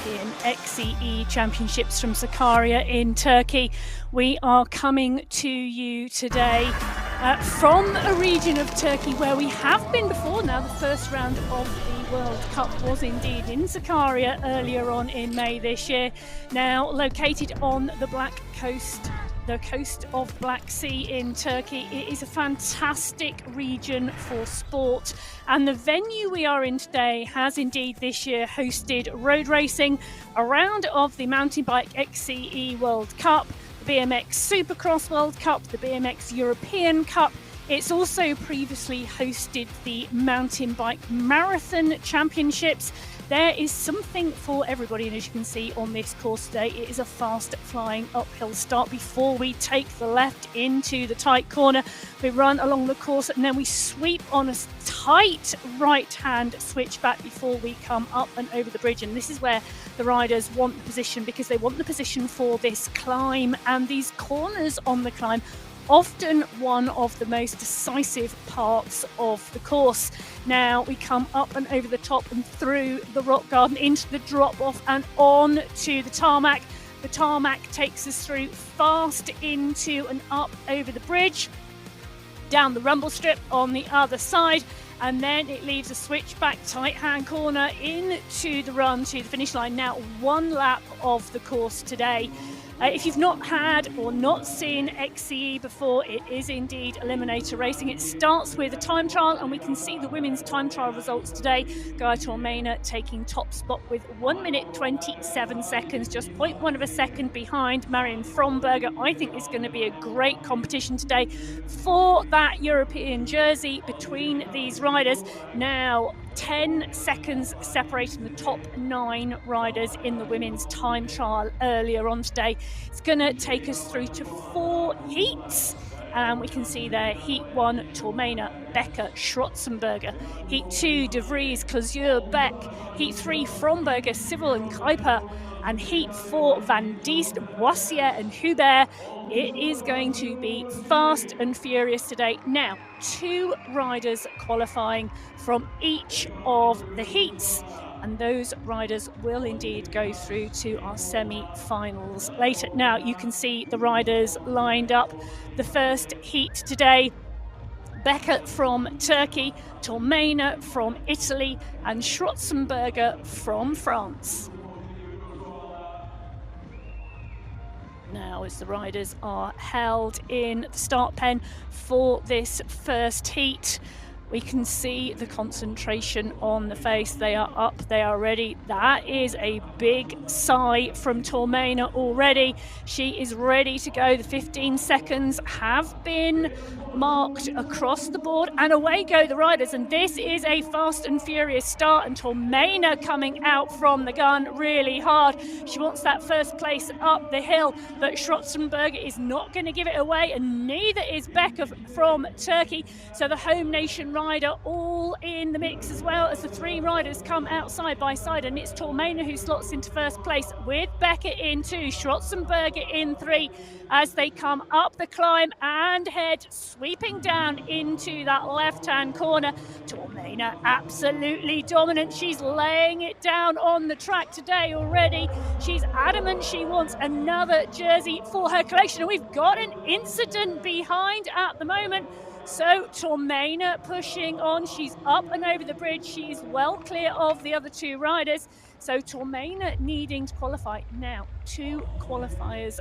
European XCE Championships from Sakarya in Turkey. We are coming to you today from a region of Turkey where we have been before. Now, the first round of the World Cup was indeed in Sakarya earlier on in May this year. Now, located on the the coast of Black Sea in Turkey. It is a fantastic region for sport, and the venue we are in today has indeed this year hosted road racing, a round of the Mountainbike XCE World Cup, the BMX Supercross World Cup, the BMX European Cup. It's also previously hosted the Mountain Bike Marathon Championships. There is something for everybody, and as you can see on this course today, it is a fast flying uphill start. Before we take the left into the tight corner, we run along the course and then we sweep on a tight right hand switch back before we come up and over the bridge. And this is where the riders want the position, because they want the position for this climb, and these corners on the climb often one of the most decisive parts of the course. Now we come up and over the top and through the rock garden into the drop off and on to the tarmac. The tarmac takes us through fast into and up over the bridge, down the rumble strip on the other side, and then it leaves a switchback tight hand corner into the run to the finish line. Now, one lap of the course today. If you've not had or not seen XCE before, it is indeed Eliminator racing. It starts with a time trial, and we can see the women's time trial results today. Gaia Tormena taking top spot with 1 minute 27 seconds, just 0.1 of a second behind Marion Fromberger. I think it's going to be a great competition today for that European jersey between these riders. Now, 10 seconds separating the top 9 riders in the women's time trial earlier on today. It's going to take us through to 4 heats. And we can see there, Heat 1, Tormena, Becker, Schrotzenberger. Heat 2, De Vries, Clausure, Beck. Heat 3, Fromberger, Civil and Kuiper. And Heat 4, Van Diest, Boissier and Hubert. It is going to be fast and furious today. Now, 2 riders qualifying from each of the heats, and those riders will indeed go through to our semi-finals later. Now, you can see the riders lined up. The first heat today, Becker from Turkey, Tormena from Italy, and Schrotzenberger from France. Now, as the riders are held in the start pen for this first heat, we can see the concentration on the face. They are up, they are ready. That is a big sigh from Tormena already. She is ready to go. The 15 seconds have been marked across the board, and away go the riders. And this is a fast and furious start, and Tormena coming out from the gun really hard. She wants that first place up the hill, but Schrotzenberger is not going to give it away, and neither is Becker from Turkey. So the home nation rider all in the mix, as well as the 3 riders come out side by side, and it's Tormena who slots into first place with Becker in 2, Schrotzenberger in 3 as they come up the climb and head sweeping down into that left-hand corner. Tormena absolutely dominant. She's laying it down on the track today already. She's adamant she wants another jersey for her collection, and we've got an incident behind at the moment. So Tormena pushing on. She's up and over the bridge. She's well clear of the other 2 riders. So Tormena needing to qualify. Now, 2 qualifiers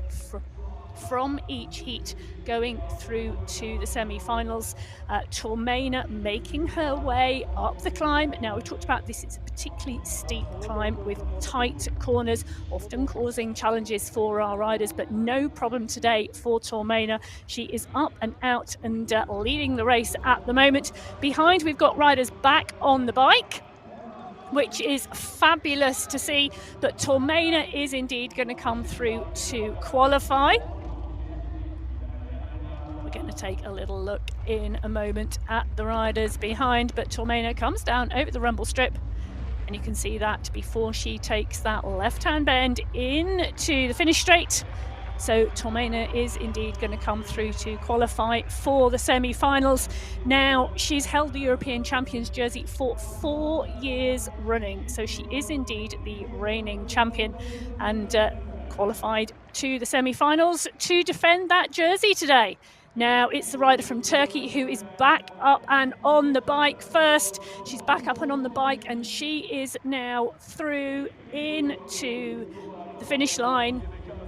from each heat going through to the semi-finals. Tormena making her way up the climb. Now, we talked about this, it's a particularly steep climb with tight corners, often causing challenges for our riders, but no problem today for Tormena. She is up and out and leading the race at the moment. Behind, we've got riders back on the bike, which is fabulous to see, but Tormena is indeed going to come through to qualify. Going to take a little look in a moment at the riders behind, but Tormena comes down over the rumble strip, and you can see that before she takes that left-hand bend into the finish straight. So Tormena is indeed going to come through to qualify for the semi-finals. Now, she's held the European Champions jersey for 4 years running. So she is indeed the reigning champion and qualified to the semi-finals to defend that jersey today. Now, it's the rider from Turkey who is back up and on the bike first. She's back up and on the bike, and she is now through into the finish line.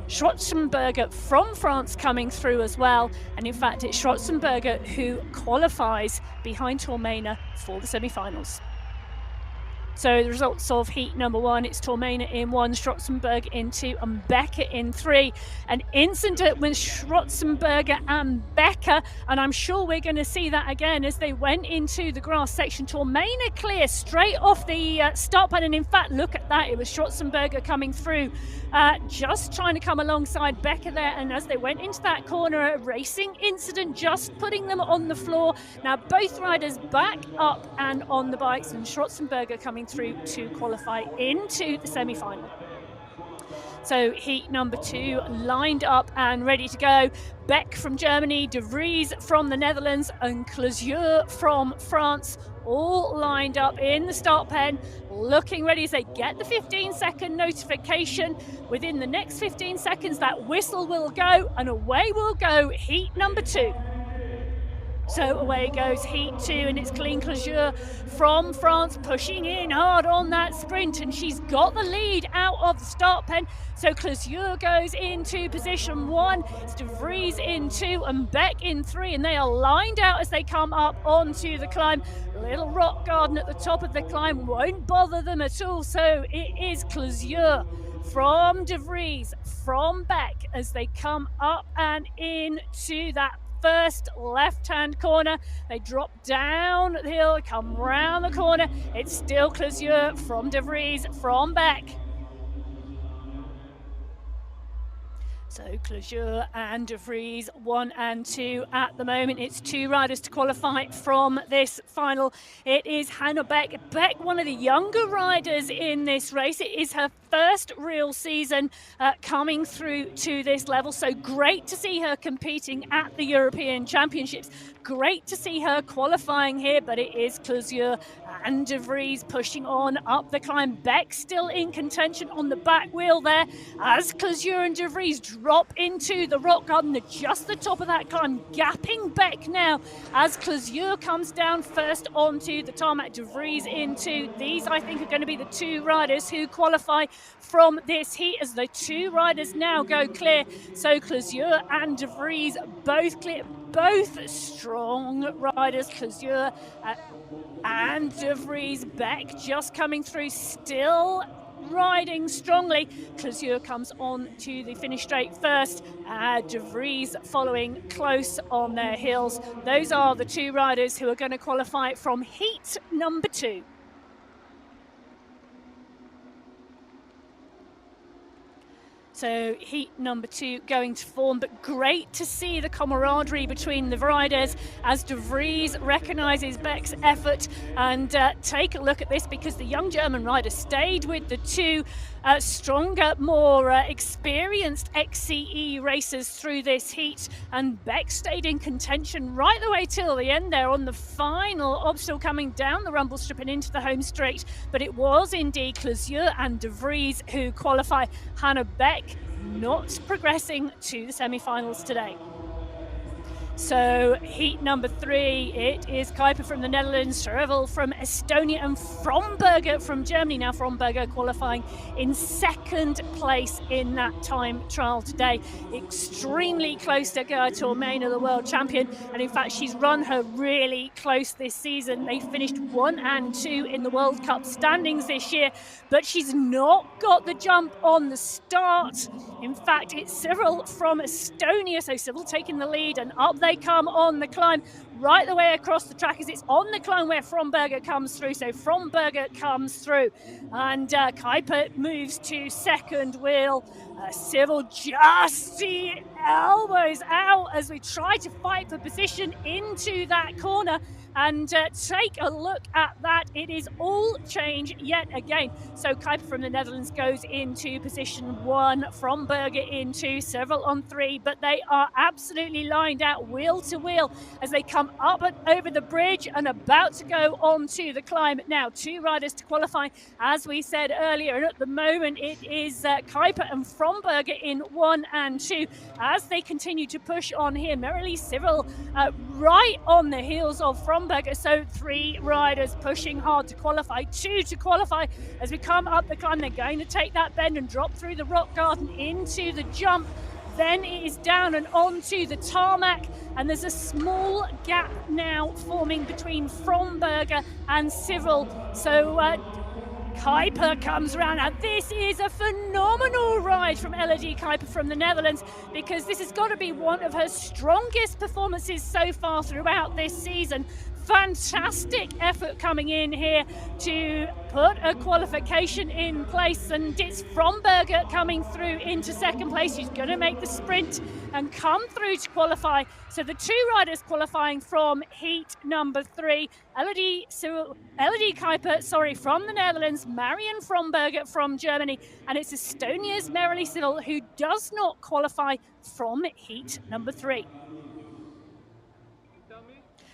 Schwarzenberger from France coming through as well. And in fact, it's Schwarzenberger who qualifies behind Tormena for the semi-finals. So the results of heat number 1, it's Tormena in 1, Schwarzenberger in 2, and Becker in 3. An incident with Schwarzenberger and Becker, and I'm sure we're going to see that again as they went into the grass section. Tormena clear straight off the start line, and in fact, look at that, it was Schwarzenberger coming through, just trying to come alongside Becker there, and as they went into that corner, a racing incident just putting them on the floor. Now both riders back up and on the bikes, and Schwarzenberger coming through to qualify into the semi-final. So heat number 2 lined up and ready to go. Beck from Germany, De Vries from the Netherlands, and Closier from France, all lined up in the start pen, looking ready as they get the 15-second notification. Within the next 15 seconds, that whistle will go, and away will go heat number 2. So away goes heat 2, and it's Colleen Closier from France pushing in hard on that sprint, and she's got the lead out of the start pen. So Closier goes into position 1, it's De Vries in 2 and Beck in 3, and they are lined out as they come up onto the climb. Little rock garden at the top of the climb won't bother them at all, so it is Closier from De Vries, from Beck as they come up and into that first left-hand corner. They drop down the hill, come round the corner. It's still Closier from De Vries, from Beck. So Closier and De Vries 1 and 2 at the moment. It's 2 riders to qualify from this final. It is Hannah Beck. Beck, one of the younger riders in this race. It is her first real season coming through to this level. So great to see her competing at the European Championships. Great to see her qualifying here, but it is Closier and De Vries pushing on up the climb. Beck still in contention on the back wheel there as Closier and De Vries drop into the rock garden at just the top of that climb, gapping Beck now as Closier comes down first onto the tarmac, De Vries into. These, I think, are going to be the 2 riders who qualify from this heat as the 2 riders now go clear. So Closier and De Vries both clear, both strong riders. Closier and De Vries. Beck just coming through, still riding strongly. Closier comes on to the finish straight first. De Vries following close on their heels. Those are the 2 riders who are going to qualify from heat number 2. So heat number 2 going to form, but great to see the camaraderie between the riders as De Vries recognises Beck's effort. And take a look at this, because the young German rider stayed with the 2 stronger, more experienced XCE racers through this heat, and Beck stayed in contention right the way till the end there on the final obstacle coming down the rumble strip and into the home straight. But it was indeed Closier and De Vries who qualify. Hannah Beck not progressing to the semi-finals today. So heat number 3, it is Kuiper from the Netherlands, Schrevel from Estonia, and Fromberger from Germany. Now Fromberger qualifying in 2nd place in that time trial today. Extremely close to Gerda Tormena, the world champion, and in fact she's run her really close this season. They finished 1 and 2 in the World Cup standings this year, but she's not got the jump on the start. In fact, it's Cyril from Estonia, so Cyril taking the lead, and up they come on the climb right the way across the track as it's on the climb where Fromberger comes through. So Fromberger comes through, and Kuiper moves to 2nd wheel. Cyril just the elbows out as we try to fight for position into that corner. And take a look at that. It is all change yet again. So Kuiper from the Netherlands goes into position 1, Fromberger in 2, several on 3, but they are absolutely lined out wheel to wheel as they come up and over the bridge and about to go on to the climb. Now, 2 riders to qualify, as we said earlier, and at the moment it is Kuiper and Fromberger in 1 and 2 as they continue to push on here. Merrily Cyril right on the heels of Fromberger. So 3 riders pushing hard to qualify, 2 to qualify as we come up the climb. They're going to take that bend and drop through the rock garden into the jump. Then it is down and onto the tarmac, and there's a small gap now forming between Fromberger and Cyril. So Kuiper comes around. Now, this is a phenomenal ride from Elodie Kuiper from the Netherlands, because this has got to be one of her strongest performances so far throughout this season. Fantastic effort coming in here to put a qualification in place, and it's Fromberger coming through into second place. She's going to make the sprint and come through to qualify. So the 2 riders qualifying from heat number 3, Elodie Kuiper, from the Netherlands, Marion Fromberger from Germany, and it's Estonia's Merrily Cyril who does not qualify from heat number 3.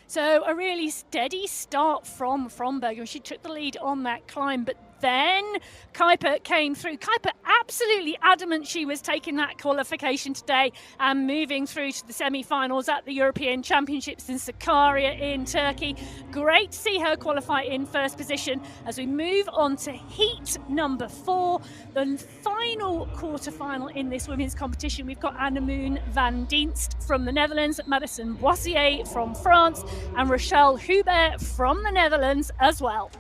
So a really steady start from Fromberger. She took the lead on that climb, but then Kuiper came through. Kuiper absolutely adamant she was taking that qualification today and moving through to the semi-finals at the European Championships in Sakarya in Turkey. Great to see her qualify in first position as we move on to heat number 4, the final quarter-final in this women's competition. We've got Annemoen van Dienst from the Netherlands, Madison Boissier from France, and Rochelle Hubert from the Netherlands as well.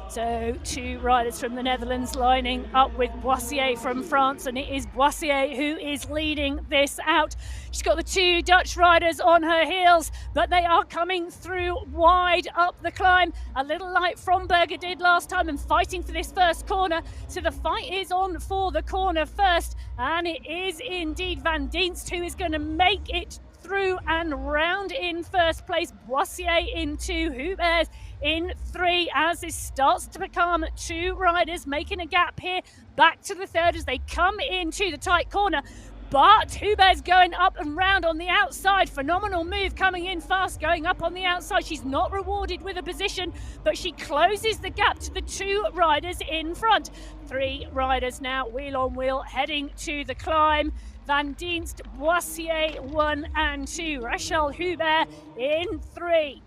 So 2 riders from the Netherlands lining up with Boissier from France, and it is Boissier who is leading this out. She's got the 2 Dutch riders on her heels, but they are coming through wide up the climb, a little like Fromberger did last time, and fighting for this first corner. So the fight is on for the corner first, and it is indeed Van Dienst who is going to make it through and round in first place. Boissier in 2, Hubert in 3, as this starts to become 2 riders making a gap here. Back to the third as they come into the tight corner. But Hubert's going up and round on the outside. Phenomenal move coming in fast, going up on the outside. She's not rewarded with a position, but she closes the gap to the 2 riders in front. 3 riders now, wheel on wheel, heading to the climb. Van Dienst, Boissier 1 and 2, Rachel Hubert in 3.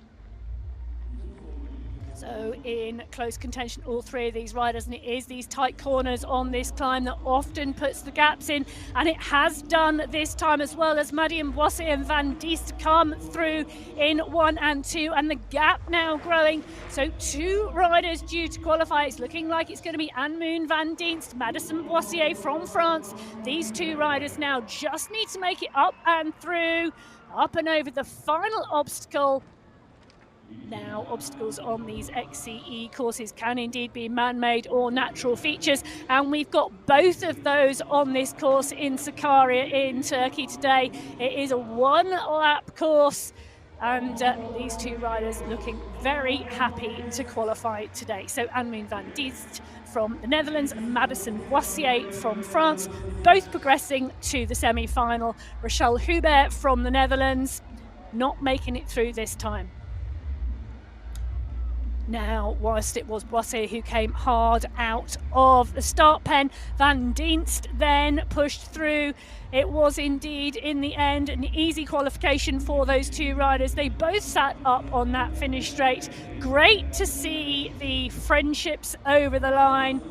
So in close contention, all 3 of these riders, and it is these tight corners on this climb that often puts the gaps in, and it has done this time as well, as Marion Boissier and Van Dienst come through in 1 and 2, and the gap now growing. So 2 riders due to qualify. It's looking like it's going to be Annemoen van Dienst, Madison Boissier from France. These 2 riders now just need to make it up and through, up and over the final obstacle. Now, obstacles on these XCE courses can indeed be man-made or natural features, and we've got both of those on this course in Sakarya in Turkey today. It is a 1-lap course, and these 2 riders looking very happy to qualify today. So Annemoen van Dienst from the Netherlands and Madison Boissier from France, both progressing to the semi-final. Rochelle Hubert from the Netherlands not making it through this time. Now, whilst it was Boissier who came hard out of the start pen, Van Dienst then pushed through. It was indeed, in the end, an easy qualification for those 2 riders. They both sat up on that finish straight. Great to see the friendships over the line.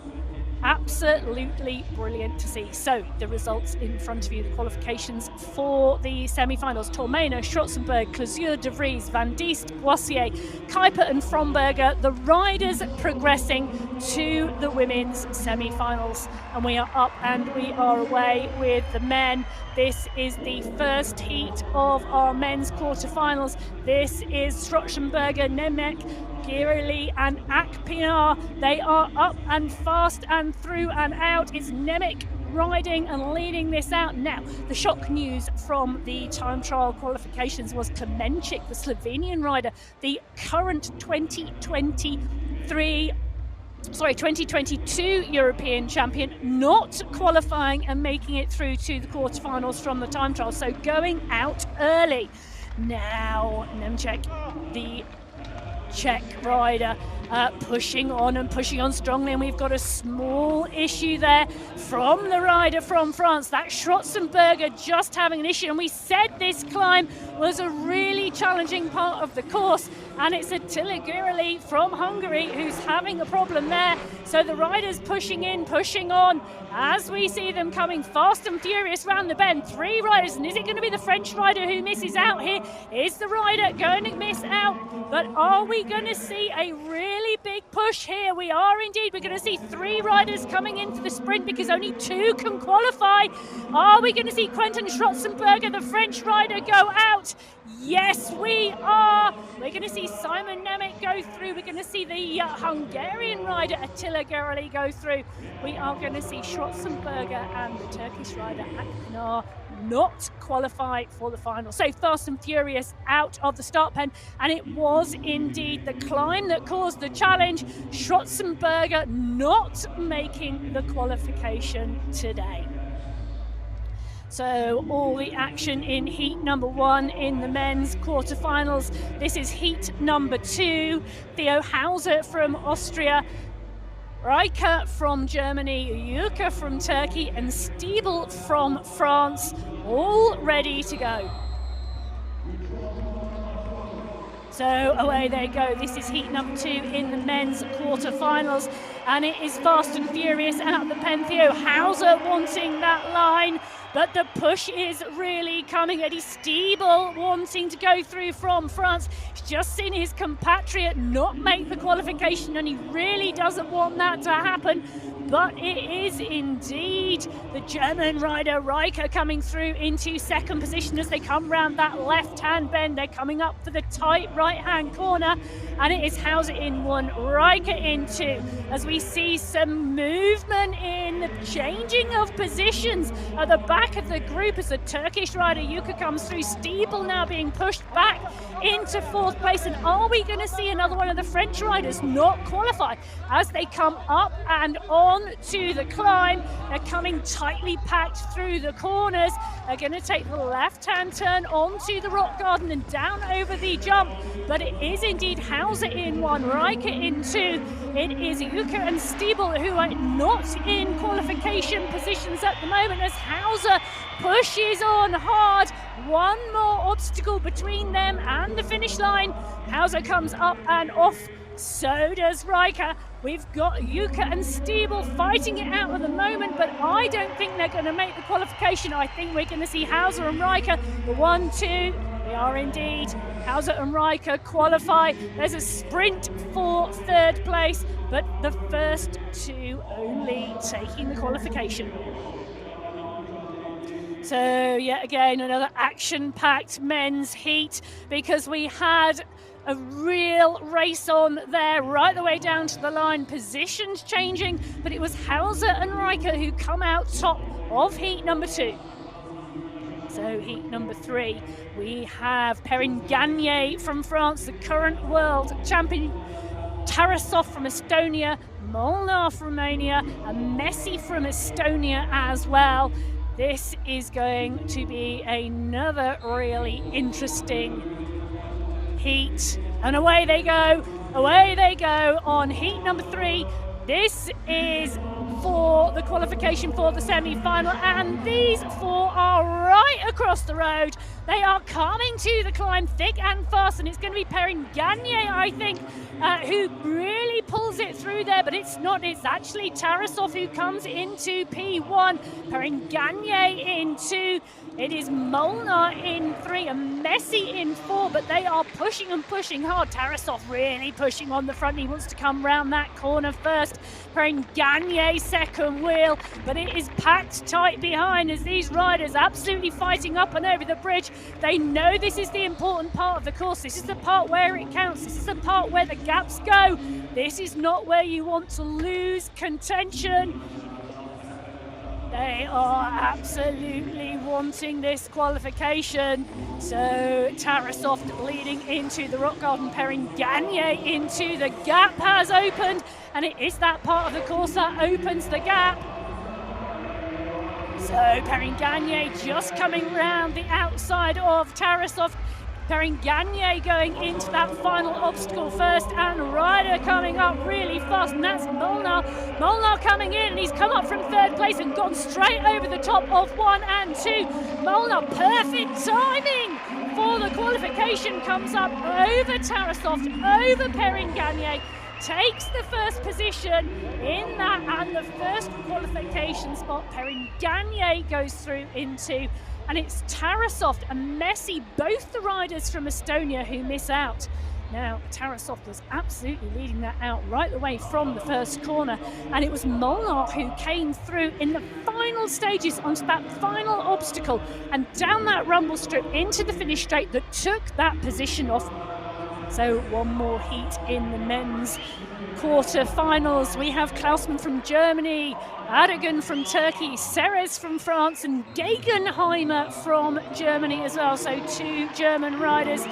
Absolutely brilliant to see. So the results in front of you, the qualifications for the semi-finals: Tolmena, Schwarzenberg, Clausure, De Vries, Van Dienst, Boissier, Kuiper and Fromberger, the riders progressing to the women's semi-finals. And we are up and we are away with the men. This is the first heat of our men's quarterfinals. This is Schwarzenberger, Nemec, Girili and Akpinar. They are up and fast and through and out. It's Nemec riding and leading this out. Now, the shock news from the time trial qualifications was Klemenchik, the Slovenian rider, the current 2022 European champion, not qualifying and making it through to the quarterfinals from the time trial, so going out early. Now, Nemček, the Czech rider, pushing on strongly, and we've got a small issue there from the rider from France. That Schwarzenberger just having an issue, and we said this climb was a really challenging part of the course, and it's Attila Güreli from Hungary who's having a problem there. So the riders pushing in, pushing on, as we see them coming fast and furious round the bend. 3 riders, and is it going to be the French rider who misses out here? Is the rider going to miss out? But are we going to see a really big push here? We are indeed. We're going to see 3 riders coming into the sprint because only 2 can qualify. Are we going to see Quentin Schwarzenberger, the French rider, go out? Yes, we are. We're going to see Simon Nemec go through. We're going to see the Hungarian rider Attila Güreli go through. We are going to see Schwarzenberger and the Turkish rider Akpınar not qualify for the final. So fast and furious out of the start pen, and it was indeed the climb that caused the challenge. Schwarzenberger not making the qualification today. So all the action in heat number 1 in the men's quarterfinals. This is heat number 2. Theo Hauser from Austria, Reicher from Germany, Yuka from Turkey, and Stiebel from France, all ready to go. So away they go. This is heat number 2 in the men's quarterfinals, and it is fast and furious out the pen. Theo Hauser wanting that line, but the push is really coming. Eddie Stiebel wanting to go through from France. He's just seen his compatriot not make the qualification, and he really doesn't want that to happen. But it is indeed the German rider Reicher coming through into second position as they come round that left-hand bend. They're coming up for the tight right-hand corner, and it is Hauser in 1, Reicher in 2, as we see some movement in the changing of positions at the back of the group as the Turkish rider Yuka comes through. Stiebel now being pushed back into 4th place, and are we going to see another one of the French riders not qualify as they come up and on to the climb? They're coming tightly packed through the corners. They're going to take the left-hand turn onto the rock garden and down over the jump, but it is indeed Hauser in 1, Reicher in 2. It is Yuka and Stiebel who are not in qualification positions at the moment as Hauser pushes on hard. One more obstacle between them and the finish line. Hauser comes up and off, so does Reicher. We've got Yuka and Stiebel fighting it out at the moment, but I don't think they're going to make the qualification. I think we're going to see Hauser and Reicher, the 1, 2. They are indeed. Hauser and Reicher qualify. There's a sprint for 3rd place, but the first 2 only taking the qualification. So yet again, another action-packed men's heat, because we had a real race on there right the way down to the line, positions changing, but it was Hauser and Reicher who come out top of heat number 2. So heat number 3, we have Perrin Gagné from France, the current world champion, Tarasov from Estonia, Molnar from Romania, and Messi from Estonia as well. This is going to be another really interesting heat. And away they go on heat number 3. This is for the qualification for the semi-final, and these 4 are right across the road. They are coming to the climb thick and fast, and it's going to be Perrin Gagné, I think, who really pulls it through there, but it's not. It's actually Tarasov who comes into P1, Perrin Gagné in 2. It is Molnar in 3 and Messi in 4, but they are pushing and pushing hard. Tarasov really pushing on the front. He wants to come round that corner first. Perrin Gagné second wheel, but it is packed tight behind as these riders absolutely fighting up and over the bridge. They know this is the important part of the course. This is the part where it counts. This is the part where the gaps go. This is not where you want to lose contention. They are absolutely wanting this qualification. So Tarasov leading into the rock garden, Perrin Gagne into the gap has opened, and it is that part of the course that opens the gap. So Perrin Gagne just coming round the outside of Tarasov. Perrin Gagne going into that final obstacle first, and Ryder coming up really fast, and that's Molnar. Molnar coming in, and he's come up from third place and gone straight over the top of 1 and 2. Molnar, perfect timing for the qualification, comes up over Tarasov, over Perrin Gagne, takes the first position in that, and the first qualification spot Perrin Gagne goes through into. And it's Tarasov and Messi, both the riders from Estonia, who miss out. Now, Tarasov was absolutely leading that out right the way from the first corner, and it was Molnar who came through in the final stages onto that final obstacle and down that rumble strip into the finish straight that took that position off. So one more heat in the men's quarter-finals. We have Klausmann from Germany, Aragon from Turkey, Serres from France, and Gegenheimer from Germany as well. So 2 German riders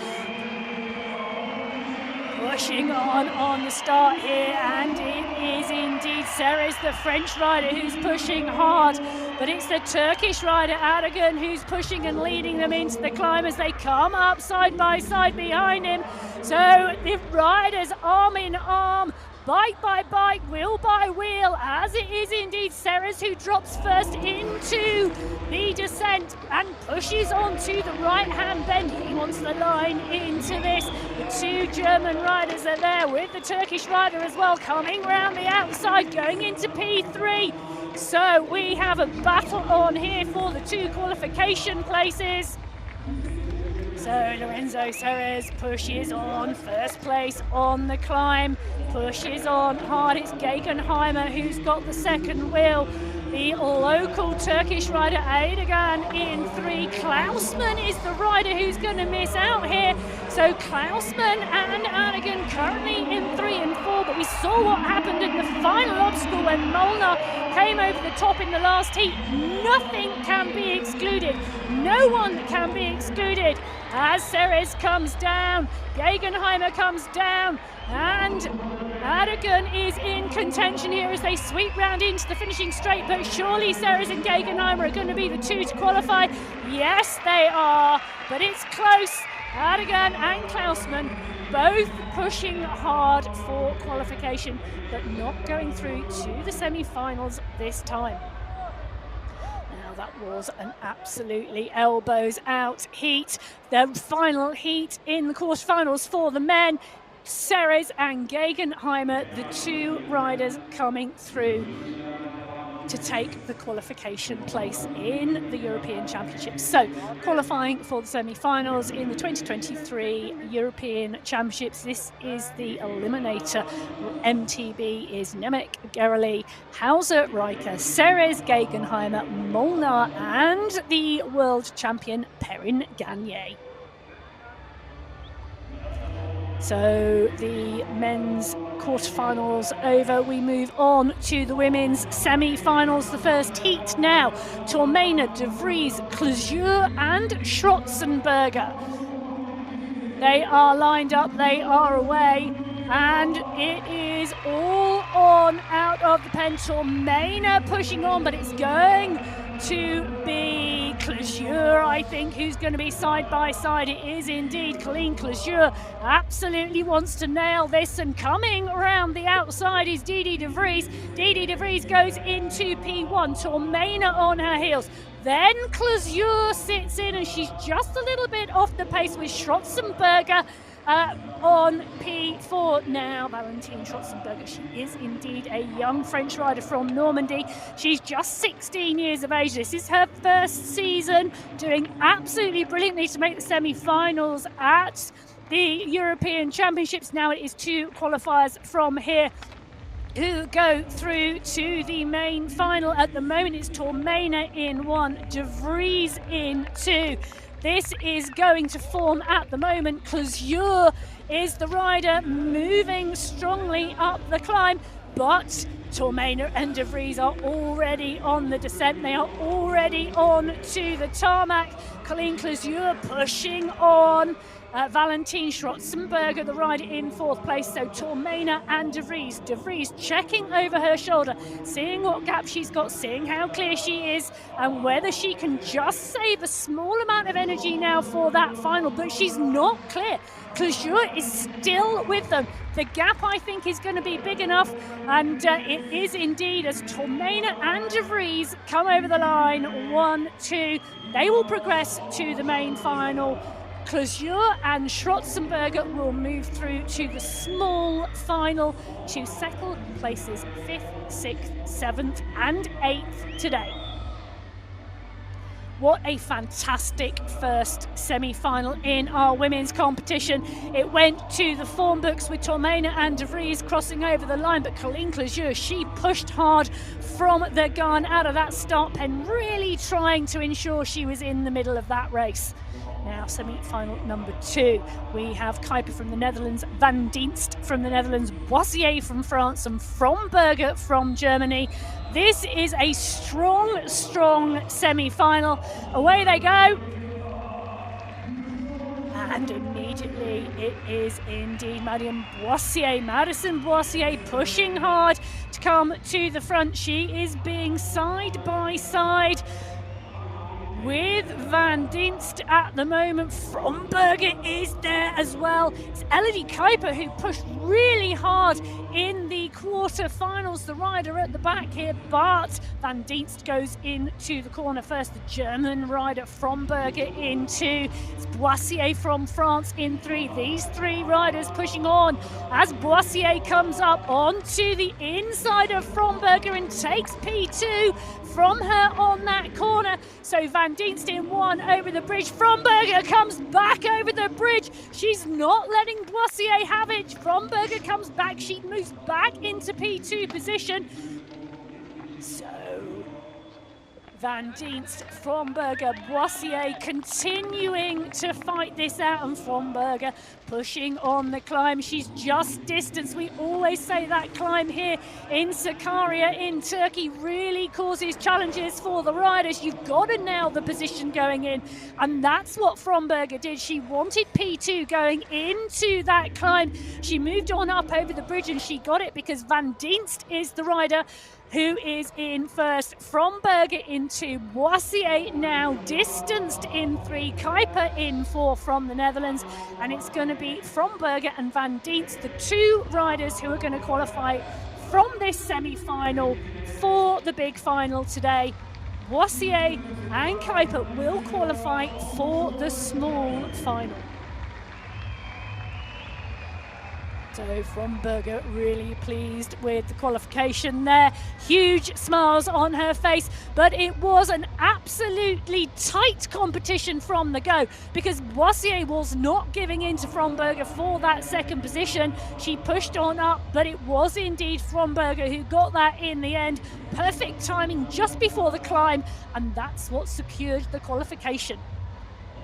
pushing on the start here, and it is indeed Serres, the French rider, who's pushing hard, but it's the Turkish rider Aragon who's pushing and leading them into the climb as they come up side by side behind him. So the riders arm in arm, bike by bike, wheel by wheel, as it is indeed Serres who drops first into the descent and pushes onto the right-hand bend. He wants the line into this. The 2 German riders are there with the Turkish rider as well, coming round the outside, going into P3. So we have a battle on here for the 2 qualification places. So Lorenzo Serres pushes on, first place on the climb, pushes on hard. It's Gegenheimer who's got the second wheel. The local Turkish rider Aydogan in 3. Klausmann is the rider who's going to miss out here. So Klausmann and Aragon currently in 3 and 4, but we saw what happened in the final obstacle when Molnar came over the top in the last heat. Nothing can be excluded. No one can be excluded. As Serres comes down, Gegenheimer comes down, and Aragon is in contention here as they sweep round into the finishing straight, but surely Serres and Gegenheimer are going to be the 2 to qualify. Yes, they are, but it's close. Aragon and Klausmann both pushing hard for qualification, but not going through to the semi-finals this time. That was an absolutely elbows out heat. The final heat in the quarterfinals for the men. Serres and Gegenheimer, the 2 riders coming through to take the qualification place in the European Championships. So qualifying for the semi-finals in the 2023 European Championships. This is the Eliminator. MTB is Nemec, Gerali, Hauser, Riker, Serres, Gegenheimer, Molnar, and the world champion Perrin Gagne. So the men's quarterfinals over, we move on to the women's semi-finals. The first heat now, Tormena, De Vries, Closure and Schrotzenberger. They are lined up, they are away, and it is all on out of the pen. Tormena pushing on, but it's going to be Closure, I think, who's going to be side by side. It is indeed Colleen Closure. Absolutely wants to nail this, and coming around the outside is Didi De Vries. Didi De Vries goes into P1, Tormena on her heels. Then Closure sits in, and she's just a little bit off the pace with Schrotzenberger on P4 now. Valentine Schrotzenberger, she is indeed a young French rider from Normandy. She's just 16 years of age. This is her first season, doing absolutely brilliantly to make the semi-finals at the European Championships. Now it is 2 qualifiers from here who go through to the main final. At the moment it's Tormena in 1, De Vries in 2. This is going to form at the moment. Closure is the rider moving strongly up the climb, but Tormena and De Vries are already on the descent. They are already on to the tarmac. Colleen Closure pushing on. Valentine Schrotzenberger, the rider, in 4th place. So Tormena and De Vries. De Vries checking over her shoulder, seeing what gap she's got, seeing how clear she is, and whether she can just save a small amount of energy now for that final. But she's not clear. Closure is still with them. The gap, I think, is going to be big enough, and it is indeed, as Tormena and De Vries come over the line. 1, 2. They will progress to the main final. Closure and Schrotzenberger will move through to the small final to settle places 5th, 6th, 7th and 8th today. What a fantastic first semi-final in our women's competition. It went to the form books with Tormena and De Vries crossing over the line, but Colleen Closure, she pushed hard from the gun out of that start pen, really trying to ensure she was in the middle of that race. Now, semi-final number 2, we have Kuiper from the Netherlands, Van Dienst from the Netherlands, Boissier from France, and Fromberger from Germany. This is a strong, strong semi-final. Away they go. And immediately it is indeed Madison Boissier pushing hard to come to the front. She is being side by side with Van Dienst at the moment. Fromberger is there as well. It's Elodie Kuiper who pushed really hard in the quarterfinals, the rider at the back here, but Van Dienst goes into the corner first. The German rider Fromberger in 2. It's Boissier from France in 3. These 3 riders pushing on as Boissier comes up onto the inside of Fromberger and takes P2 from her on that corner. So Van Dienst in 1 over the bridge. Fromberger comes back over the bridge. She's not letting Boissier have it. Fromberger comes back. She moves back into P2 position. So Van Dienst, Fromberger, Boissier continuing to fight this out, and Fromberger pushing on the climb. She's just distance. We always say that climb here in Sakarya in Turkey really causes challenges for the riders. You've got to nail the position going in, and that's what Fromberger did. She wanted P2 going into that climb. She moved on up over the bridge and she got it because Van Dienst is the rider who is in first. Fromberger in 2, Boissier now distanced in 3, Kuiper in 4 from the Netherlands, and it's going to be Fromberger and Van Dienst, the 2 riders who are going to qualify from this semi-final for the big final today. Boissier and Kuiper will qualify for the small final. So Fromberger really pleased with the qualification there. Huge smiles on her face, but it was an absolutely tight competition from the go because Boissier was not giving in to Fromberger for that second position. She pushed on up, but it was indeed Fromberger who got that in the end. Perfect timing just before the climb, and that's what secured the qualification.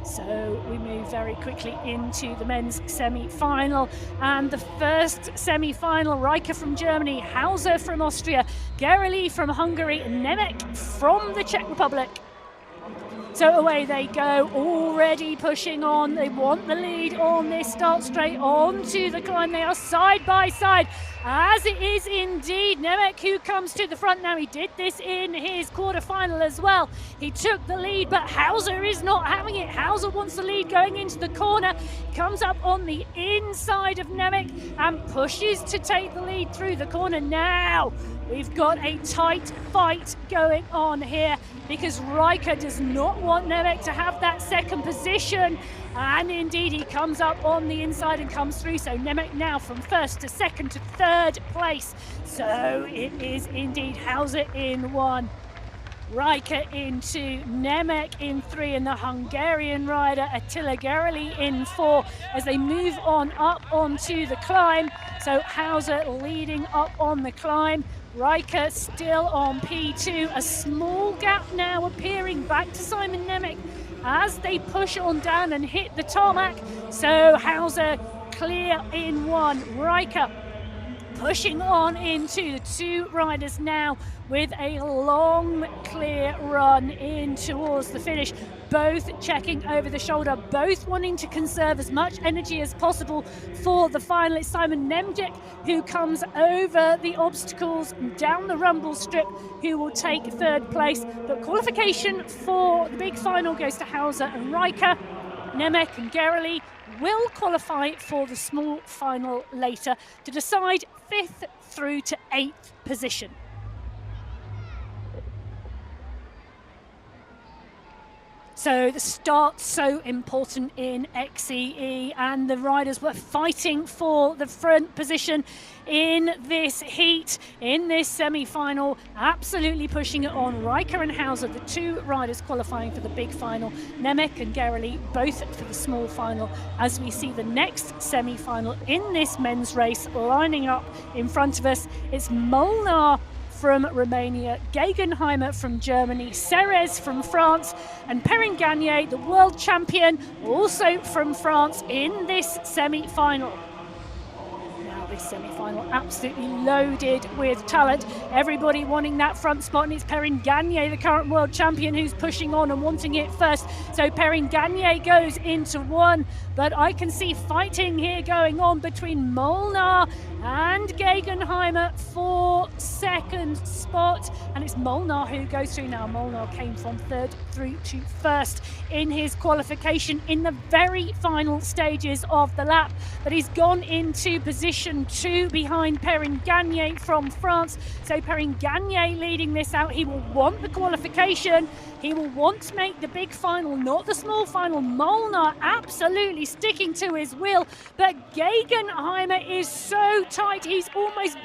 So we move very quickly into the men's semi-final, and the first semi-final, Riker from Germany, Hauser from Austria, Gereli from Hungary, Nemec from the Czech Republic. So away they go, already pushing on. They want the lead on this start straight onto the climb. They are side by side, as it is indeed Nemec who comes to the front now. He did this in his quarterfinal as well. He took the lead, but Hauser is not having it. Hauser wants the lead going into the corner. Comes up on the inside of Nemec and pushes to take the lead through the corner. Now we've got a tight fight going on here because Riker does not want Nemec to have that second position. And indeed, he comes up on the inside and comes through. So Nemec now from first to second to third place. So it is indeed Hauser in 1, Riker in 2, Nemec in 3, and the Hungarian rider Attila Gereli in 4 as they move on up onto the climb. So Hauser leading up on the climb. Riker still on P2. A small gap now appearing back to Simon Nemec as they push on down and hit the tarmac. So Hauser clear in 1. Riker pushing on into the two riders now with a long, clear run in towards the finish. Both checking over the shoulder, both wanting to conserve as much energy as possible for the final. It's Simon Nemjek who comes over the obstacles down the rumble strip who will take third place. But qualification for the big final goes to Hauser and Riker. Nemec and Gerali will qualify for the small final later to decide 5th through to 8th position. So the start so important in XCE, and the riders were fighting for the front position in this heat, in this semi-final, absolutely pushing it on. Riker and Hauser, the two riders qualifying for the big final. Nemec and Gerali both for the small final, as we see the next semi-final in this men's race lining up in front of us. It's Molnar from Romania, Gegenheimer from Germany, Serres from France, and Perrin Gagné, the world champion, also from France in this semi-final. Now this semi-final absolutely loaded with talent. Everybody wanting that front spot, and it's Perrin Gagné, the current world champion, who's pushing on and wanting it first. So Perrin Gagné goes into one, but I can see fighting here going on between Molnar and Gegenheimer for second spot, and it's Molnar who goes through now. Molnar came from third through to first in his qualification in the very final stages of the lap, but he's gone into position 2 behind Perrin Gagné from France. So Perrin Gagné leading this out. He will want the qualification, he will want to make the big final, not the small final. Molnar absolutely sticking to his will, but Gegenheimer is so tight, he's almost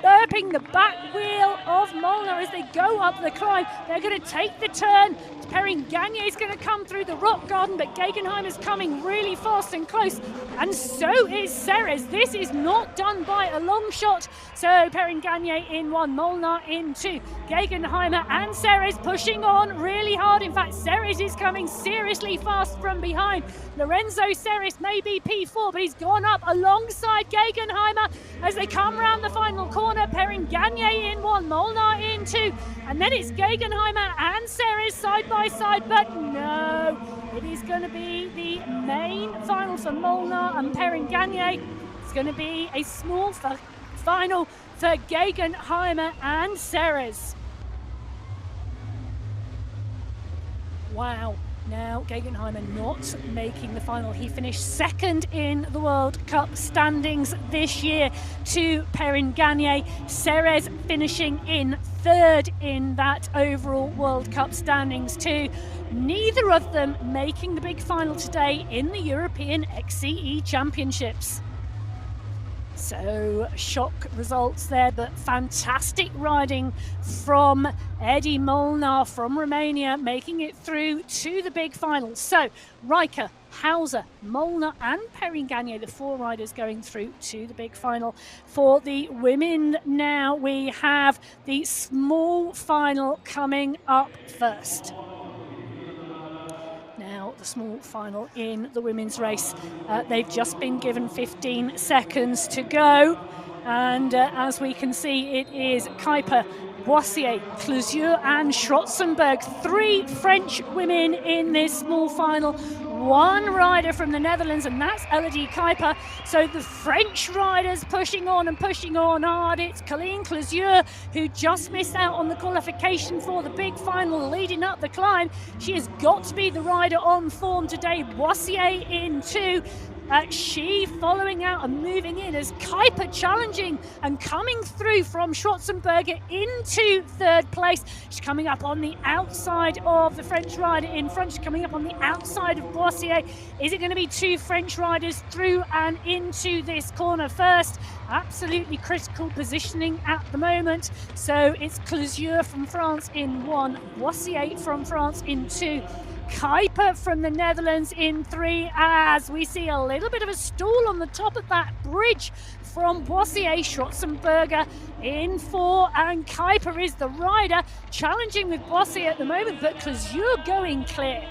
burping the back wheel of Molnar as they go up the climb. They're going to take the turn. Perrin Gagné is going to come through the rock garden, but Gegenheimer is coming really fast and close, and so is Serres. This is not done by a long shot. So Perrin Gagné in 1, Molnar in 2. Gegenheimer and Serres pushing on really hard. In fact, Serres is coming seriously fast from behind. Lorenzo Serres may be P4, but he's gone up alongside Gegenheimer as they come round the final corner. Perrin Gagné in 1, Molnar in 2, and then it's Gegenheimer and Serres side by side, but no, it is going to be the main final for Molnar and Perrin Gagné. It's going to be a small final for Gegenheimer and Serres. Wow. Now, Gegenheimer not making the final. He finished second in the World Cup standings this year to Perrin Gagné. Serres finishing in third in that overall World Cup standings too. Neither of them making the big final today in the European XCE Championships. So shock results there, but fantastic riding from Eddie Molnar from Romania, making it through to the big final. So Riker, Hauser, Molnar and Perrin Gagné, the 4 riders going through to the big final. For the women now, we have the small final coming up first. Now, the small final in the women's race. They've just been given 15 seconds to go. And as we can see, it is Kuiper, Boissier, Clousier and Schrotzenberg. 3 French women in this small final. 1 rider from the Netherlands, and that's Elodie Kuiper. So the French riders pushing on and pushing on hard. It's Colleen Clousier, who just missed out on the qualification for the big final leading up the climb. She has got to be the rider on form today. Boissier in 2. She following out and moving in as Kuiper challenging and coming through from Schrotzenberger into third place. She's coming up on the outside of the French rider in front. She's coming up on the outside of Boissier. Is it going to be 2 French riders through and into this corner first? Absolutely critical positioning at the moment. So it's Clousier from France in 1, Boissier from France in 2. Kuiper from the Netherlands in 3, as we see a little bit of a stall on the top of that bridge from Boissier. Schrotzenberger in 4, and Kuiper is the rider challenging with Boissier at the moment, but Clousier going clear.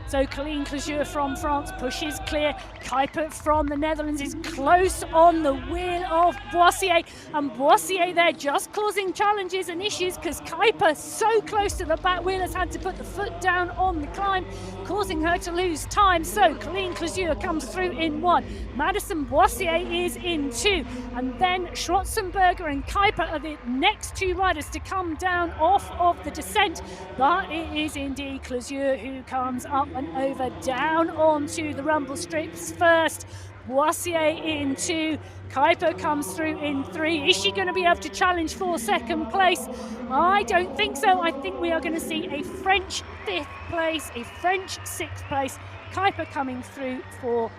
So Colleen Clésure from France pushes clear. Kuiper from the Netherlands is close on the wheel of Boissier. And Boissier there just causing challenges and issues because Kuiper so close to the back wheel has had to put the foot down on the climb, causing her to lose time. So Colleen Clésure comes through in 1. Madison Boissier is in 2. And then Schwarzenberger and Kuiper are the next 2 riders to come down off of the descent. But it is indeed Clésure who comes up and over down onto the rumble strips first. Boissier in 2. Kuiper comes through in 3. Is she going to be able to challenge for second place? I don't think so. I think we are going to see a French 5th place, a French 6th place. Kuiper coming through for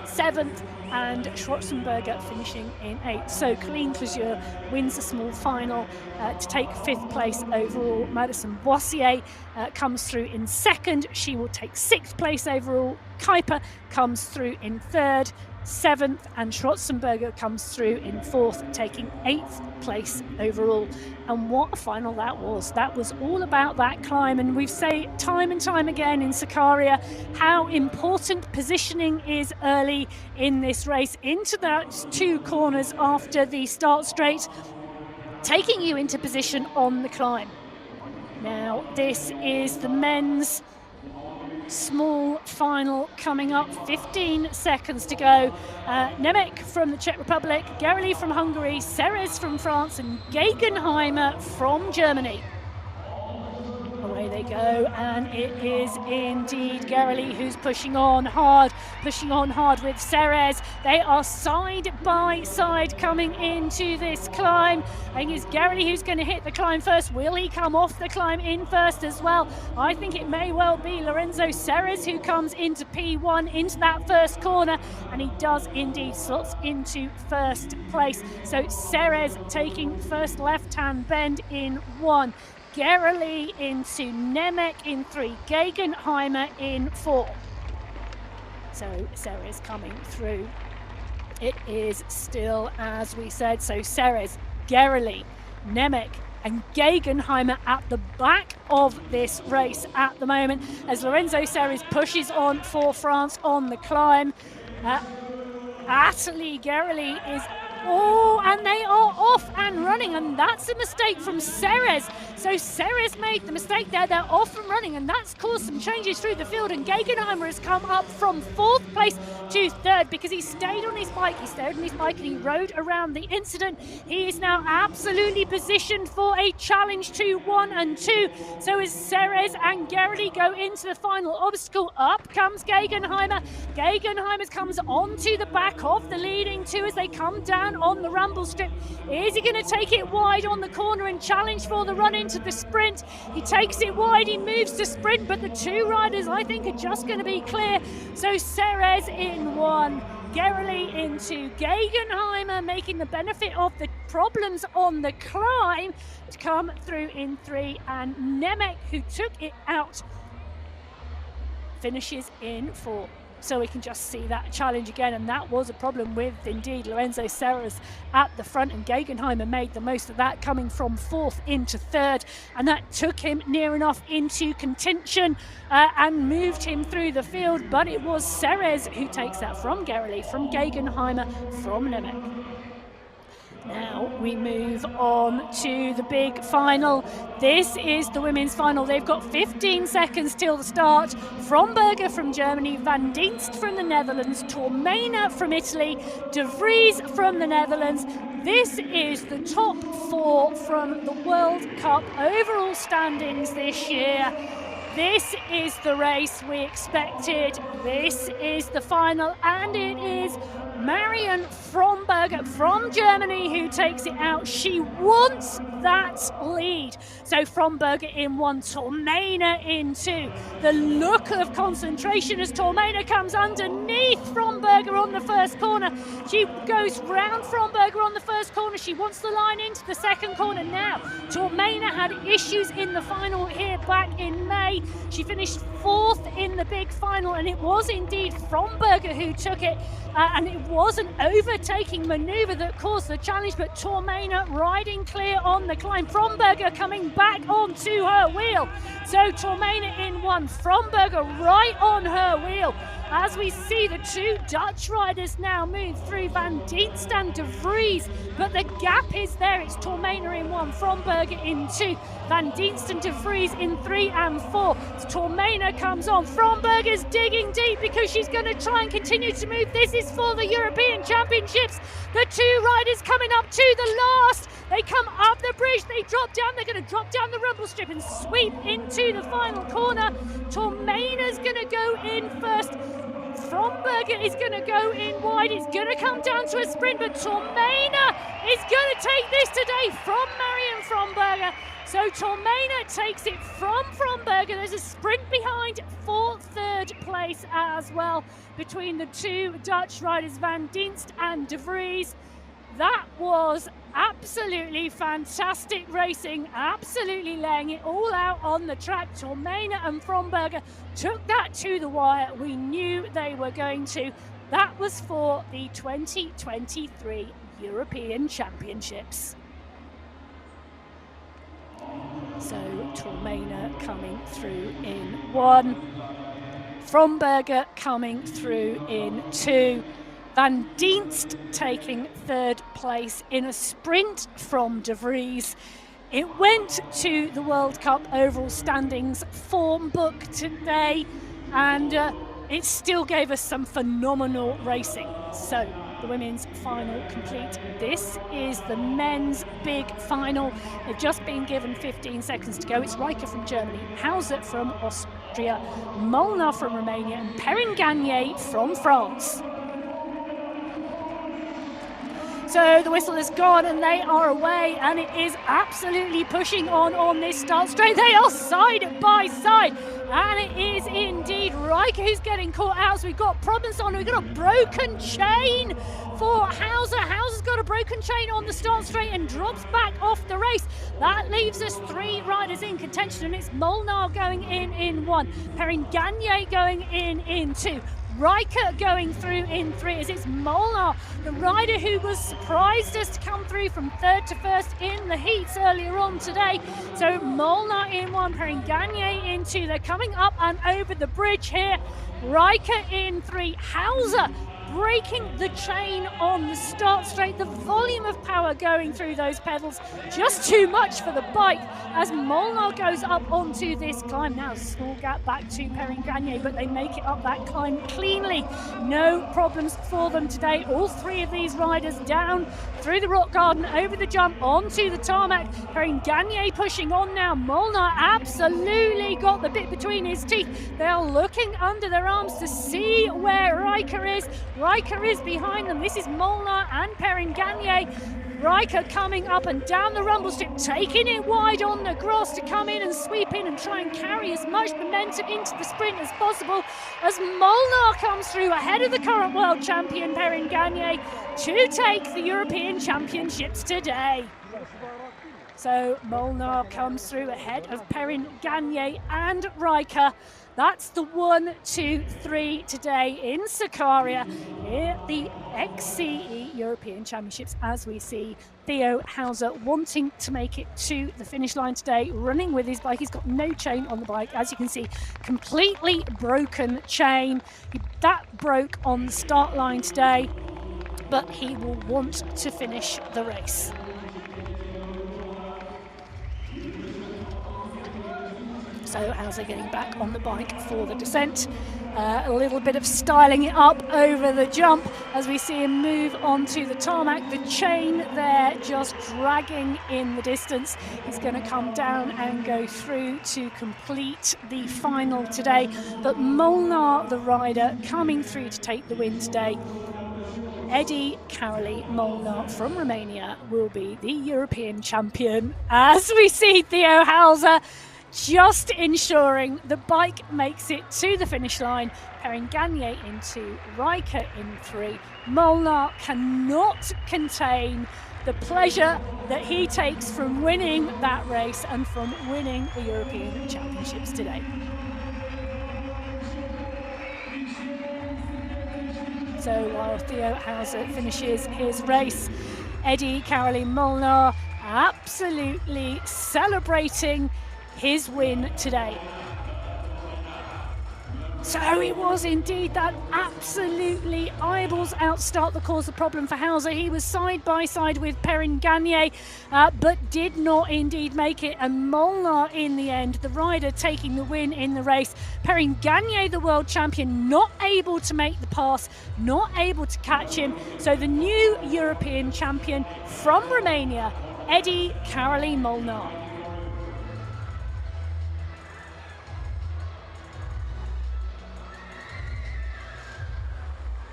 7th and Schwarzenberger finishing in 8th. So Colleen Clésure wins the small final to take 5th place overall. Madison Boissier comes through in 2nd. She will take 6th place overall. Kuiper comes through in 3rd, 7th, and Schwarzenberger comes through in 4th, taking 8th place overall. And what a final that was. That was all about that climb. And we've said time and time again in Sakarya how important positioning is early in this race, into that 2 corners after the start straight, taking you into position on the climb. Now, this is the men's small final coming up, 15 seconds to go. Nemec from the Czech Republic, Gerli from Hungary, Ceres from France, and Gegenheimer from Germany. Away they go, and it is indeed Gerli who's pushing on hard with Ceres. They are side by side coming into this climb. I think it's Gerli who's going to hit the climb first. Will he come off the climb in first as well? I think it may well be Lorenzo Ceres who comes into P1, into that first corner, and he does indeed slots into first place. So Ceres taking first left-hand bend in 1. Gerli into Nemec in 3, Gegenheimer in 4. So Ceres coming through. It is still, as we said, so Ceres, Gerli, Nemec and Gegenheimer at the back of this race at the moment as Lorenzo Ceres pushes on for France on the climb. Atali Gerli is and they are off and running, and that's a mistake from Ceres. So Ceres made the mistake there. They're off and running, and that's caused some changes through the field, and Gegenheimer has come up from 4th place to 3rd because he stayed on his bike. And he rode around the incident. He is now absolutely positioned for a challenge to 1 and 2. So as Ceres and Gerli go into the final obstacle, up comes Gegenheimer. Gegenheimer comes onto the back of the leading 2 as they come down on the rumble strip. Is he going to take it wide on the corner and challenge for the run into the sprint? He takes it wide, he moves to sprint, but the 2 riders I think are just going to be clear. So Ceres in 1, Gerli into Gegenheimer, making the benefit of the problems on the climb to come through in 3, and Nemec, who took it out, finishes in 4. So we can just see that challenge again, and that was a problem with indeed Lorenzo Ceres at the front, and Gegenheimer made the most of that, coming from 4th into 3rd, and that took him near enough into contention and moved him through the field, but it was Ceres who takes that from Gerli, from Gegenheimer, from Nemec. Now we move on to the big final. This is the women's final. They've got 15 seconds till the start. Fromberger from Germany, Van Dienst from the Netherlands, Tormena from Italy, De Vries from the Netherlands. This is the top 4 from the World Cup overall standings this year. This is the race we expected. This is the final, and it is Marion Fromberger from Germany who takes it out. She wants that lead. So Fromberger in 1, Tormena in 2. The look of concentration as Tormena comes underneath Fromberger on the first corner. She goes round Fromberger on the first corner. She wants the line into the second corner now. Tormena had issues in the final here back in May. She finished 4th in the big final, and it was indeed Fromberger who took it, and it was an overtaking manoeuvre that caused the challenge, but Tormena riding clear on on the climb. Fromberger coming back onto her wheel. So Tormena in one, Fromberger right on her wheel. As we see the two Dutch riders now move through, Van Dienst and De Vries, but the gap is there. It's Tormena in one, Fromberger in two, Van Dienst and De Vries in 3 and 4. Tormena comes on, Fromberger's digging deep because she's going to try and continue to move. This is for the European Championships. The two riders coming up to the last. They come up the bridge, they drop down, they're going to drop down the rumble strip and sweep into the final corner. Tormena's going to go in first. Fromberger is going to go in wide. It's going to come down to a sprint, but Tormena is going to take this today from Marion Fromberger. So Tormena takes it from Fromberger. There's a sprint behind for third place as well between the two Dutch riders, Van Dienst and De Vries. That was absolutely fantastic racing, absolutely laying it all out on the track. Tormena and Fromberger took that to the wire. We knew they were going to. That was for the 2023 European Championships. So Tormena coming through in 1, Fromberger coming through in 2. Van Dienst taking third place in a sprint from De Vries. It went to the World Cup overall standings form book today, and it still gave us some phenomenal racing. So the women's final complete. This is the men's big final. They've just been given 15 seconds to go. It's Riker from Germany, Hauser from Austria, Molnar from Romania, and Perrin Gagné from France. So the whistle has gone and they are away, and it is absolutely pushing on this start straight. They are side by side, and it is indeed Riker who's getting caught out. So we've got problems on. We've got a broken chain for Hauser. Hauser's got a broken chain on the start straight and drops back off the race. That leaves us 3 riders in contention, and it's Molnar going in 1, Perrin Gagné going in 2. Riker going through in 3 as it's Molnar, the rider who was surprised us to come through from third to first in the heats earlier on today. So Molnar in 1, Perrin Gagné in 2. They're coming up and over the bridge here. Riker in 3, Hauser breaking the chain on the start straight. The volume of power going through those pedals, just too much for the bike as Molnar goes up onto this climb. Now small gap back to Perrin Gagné, but they make it up that climb cleanly. No problems for them today. All 3 of these riders down through the rock garden, over the jump, onto the tarmac. Perrin Gagné pushing on now. Molnar absolutely got the bit between his teeth. They're looking under their arms to see where Riker is. Riker is behind them. This is Molnar and Perrin Gagné. Riker coming up and down the rumble strip, taking it wide on the grass to come in and sweep in and try and carry as much momentum into the sprint as possible as Molnar comes through ahead of the current world champion Perrin Gagné to take the European Championships today. So Molnar comes through ahead of Perrin Gagné and Riker. That's the 1, 2, 3 today in Sakarya at the XCE European Championships, as we see Theo Hauser wanting to make it to the finish line today, running with his bike. He's got no chain on the bike, as you can see, completely broken chain. That broke on the start line today, but he will want to finish the race. So Hauser getting back on the bike for the descent. A little bit of styling it up over the jump as we see him move onto the tarmac. The chain there just dragging in the distance. He's going to come down and go through to complete the final today. But Molnar, the rider, coming through to take the win today. Eddie Karoli Molnar from Romania will be the European champion, as we see Theo Hauser just ensuring the bike makes it to the finish line. Perrin Gagné in 2, Riker in 3. Molnar cannot contain the pleasure that he takes from winning that race and from winning the European Championships today. So while Theo Hauser finishes his race, Eddie Karoli Molnar absolutely celebrating his win today. So it was indeed that absolutely eyeballs outstart that caused the problem for Hauser. He was side by side with Perrin Gagne, but did not indeed make it. And Molnar in the end, the rider taking the win in the race. Perrin Gagne, the world champion, not able to make the pass, not able to catch him. So the new European champion from Romania, Eddie Karoli Molnar.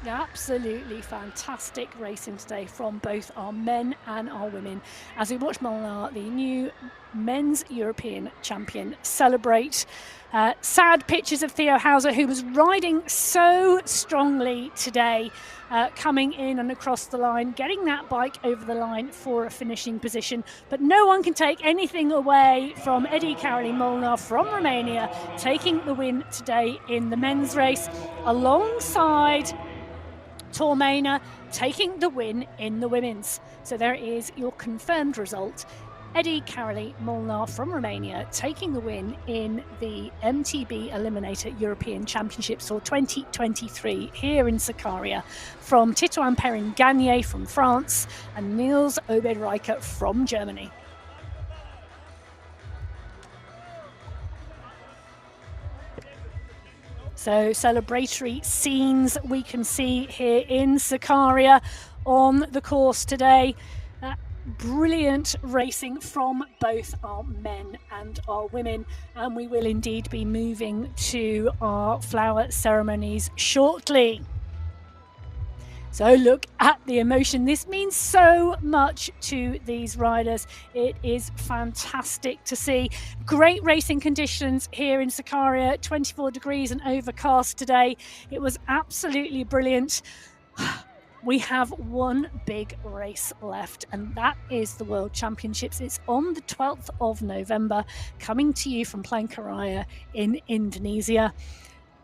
Absolutely fantastic racing today from both our men and our women as we watch Molnar, the new men's European champion, celebrate. Sad pictures of Theo Hauser, who was riding so strongly today, coming in and across the line, getting that bike over the line for a finishing position. But no one can take anything away from Eddie Karoli Molnar from Romania, taking the win today in the men's race, alongside Tormena taking the win in the women's. So there is your confirmed result. Eddie Karoli Molnar from Romania taking the win in the MTB Eliminator European Championships for 2023 here in Sakarya, from Titouan Perrin Gagne from France and Niels Obed-Reicher from Germany. So celebratory scenes we can see here in Sakarya on the course today. Brilliant racing from both our men and our women, and we will indeed be moving to our flower ceremonies shortly. So look at the emotion. This means so much to these riders. It is fantastic to see. Great racing conditions here in Sakarya, 24 degrees and overcast today. It was absolutely brilliant. We have one big race left, and that is the World Championships. It's on the 12th of November, coming to you from Palangkaraya in Indonesia.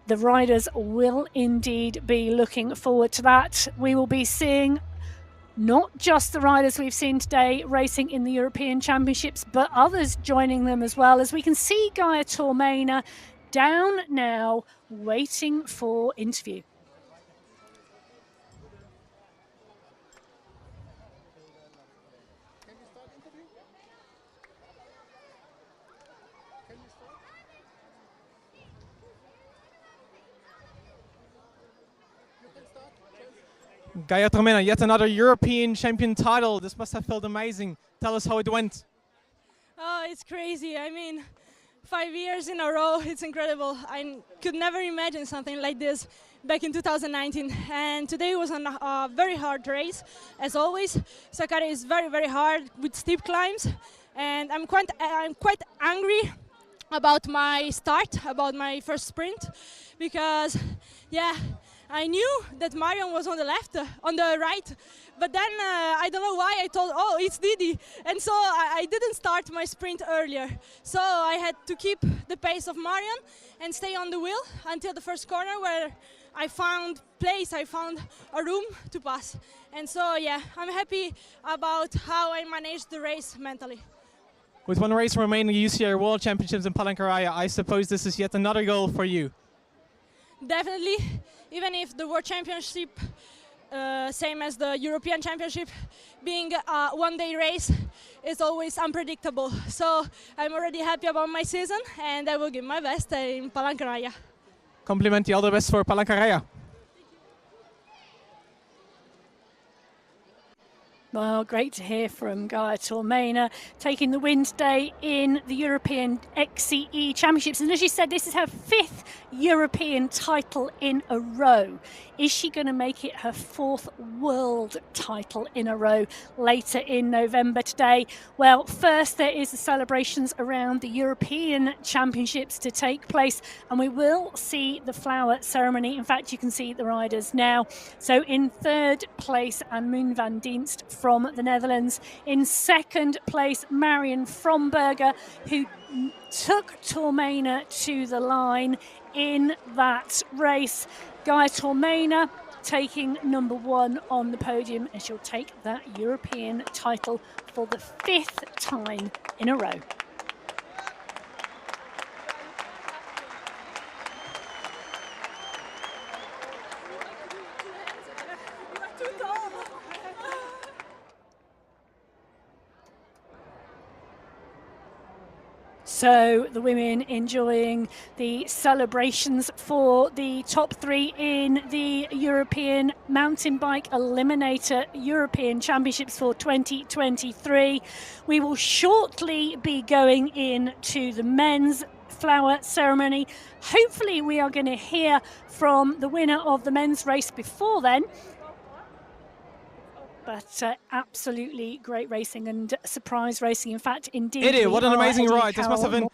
The riders will indeed be looking forward to that. We will be seeing not just the riders we've seen today racing in the European Championships, but others joining them as well, as we can see Gaia Tormena down now waiting for interview. Gaia Tormena, yet another European champion title. This must have felt amazing. Tell us how it went. Oh, it's crazy. I mean, 5 years in a row, it's incredible. I could never imagine something like this back in 2019. And today was a very hard race, as always. Sakarya is very, very hard with steep climbs. And I'm quite angry about my start, about my first sprint, because, yeah, I knew that Marion was on the left, on the right, but then I don't know why I thought, oh, it's Didi. And so I didn't start my sprint earlier. So I had to keep the pace of Marion and stay on the wheel until the first corner, where I found a room to pass. And so, yeah, I'm happy about how I managed the race mentally. With one race remaining, UCI World Championships in Palangkaraya, I suppose this is yet another goal for you. Definitely, even if the World Championship, same as the European Championship, being a one-day race, is always unpredictable. So I'm already happy about my season, and I will give my best in Palangkaraya. Complimenti, all the best for Palangkaraya. Well, great to hear from Gaia Tormena, taking the win today in the European XCE Championships. And as you said, this is her 5th European title in a row. Is she going to make it her 4th world title in a row later in November today? Well, first there is the celebrations around the European Championships to take place, and we will see the flower ceremony. In fact, you can see the riders now. So in 3rd place, Anmoen van Dienst from the Netherlands. In 2nd place, Marion Fromberger, who took Tormena to the line in that race. Gaia Tormena taking number 1 on the podium, and she'll take that European title for the 5th time in a row. So the women enjoying the celebrations for the top 3 in the European Mountainbike Eliminator European Championships for 2023. We will shortly be going into the men's flower ceremony. Hopefully we are going to hear from the winner of the men's race before then. But absolutely great racing and surprise racing. In fact, indeed. Eddie, what an amazing ride. This must have been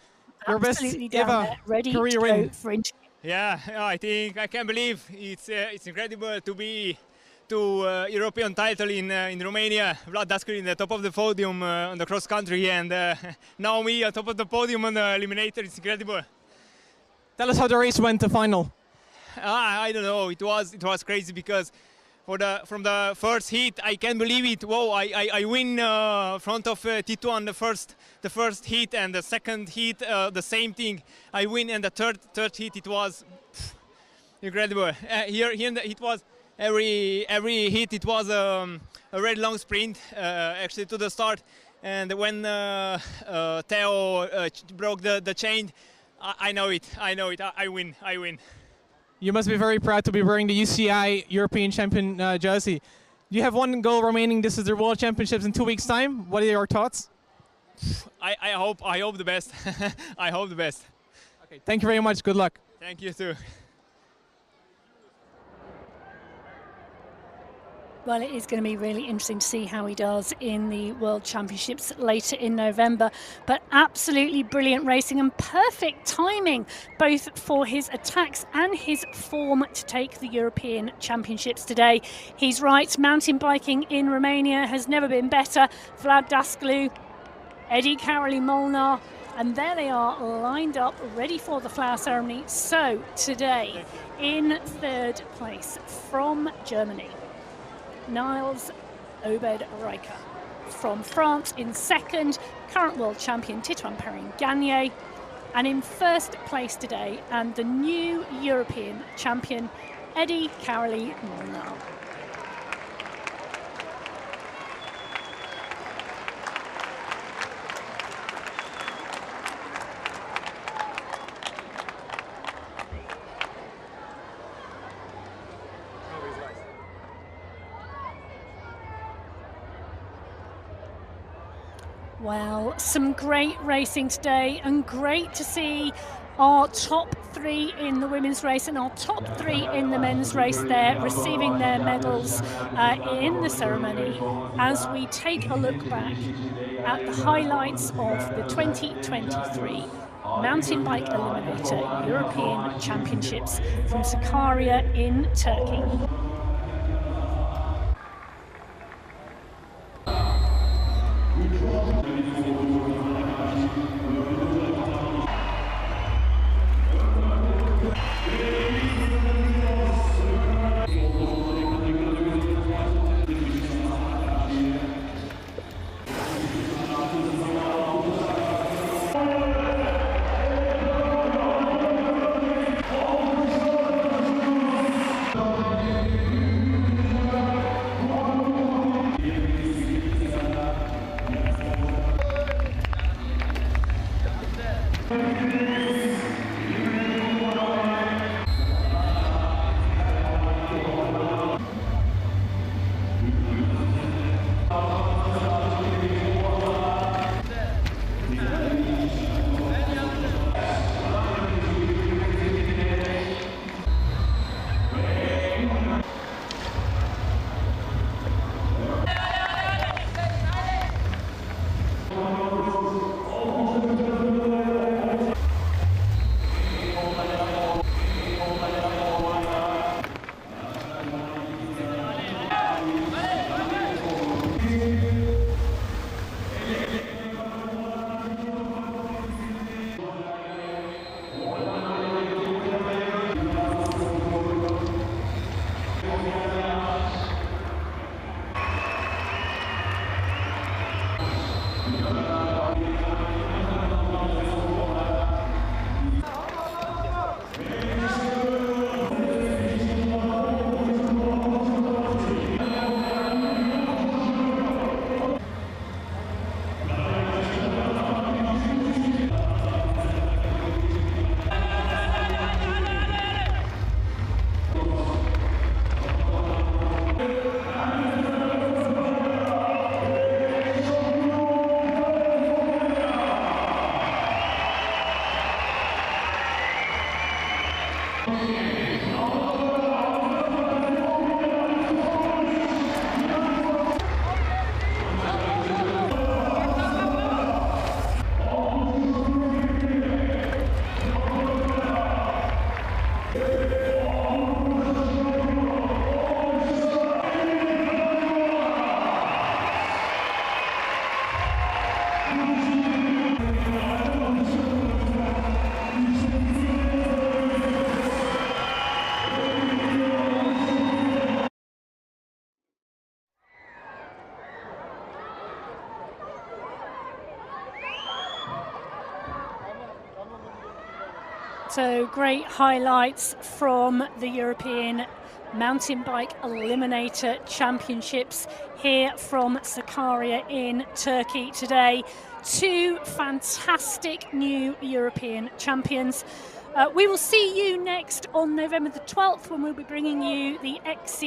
your best ever career win. Yeah, I think I can't believe it's incredible to be to European title in Romania. Vlad Dascălu in the top of the podium on the cross country, and now me on top of the podium on the Eliminator. It's incredible. Tell us how the race went to final. I don't know. It was crazy because from the first heat, I can't believe it. Whoa! I win front of Tito on the first heat, and the second heat the same thing. I win, and the third heat it was incredible. Here it was every heat it was a very long sprint actually to the start, and when Theo broke the chain, I know it. I win. You must be very proud to be wearing the UCI European Champion jersey. You have one goal remaining. This is the World Championships in 2 weeks' time. What are your thoughts? I hope the best. I hope the best. Okay, thank you very much. Good luck. Thank you too. Well, it is going to be really interesting to see how he does in the World Championships later in November. But absolutely brilliant racing and perfect timing, both for his attacks and his form to take the European Championships today. He's right, mountain biking in Romania has never been better. Vlad Dascălu, Eddie Karoli Molnar, and there they are lined up, ready for the flower ceremony. So today, in 3rd place from Germany, Niels Obed-Reicher. From France in 2nd, current world champion Titouan Perrin-Gagné. And in 1st place today, and the new European champion, Eddie Karoli Molnar. Well, some great racing today, and great to see our top 3 in the women's race and our top 3 in the men's race there receiving their medals in the ceremony as we take a look back at the highlights of the 2023 Mountainbike Eliminator European Championships from Sakarya in Turkey. So great highlights from the European Mountain Bike Eliminator Championships here from Sakarya in Turkey today. Two fantastic new European champions. We will see you next on November the 12th when we'll be bringing you the XC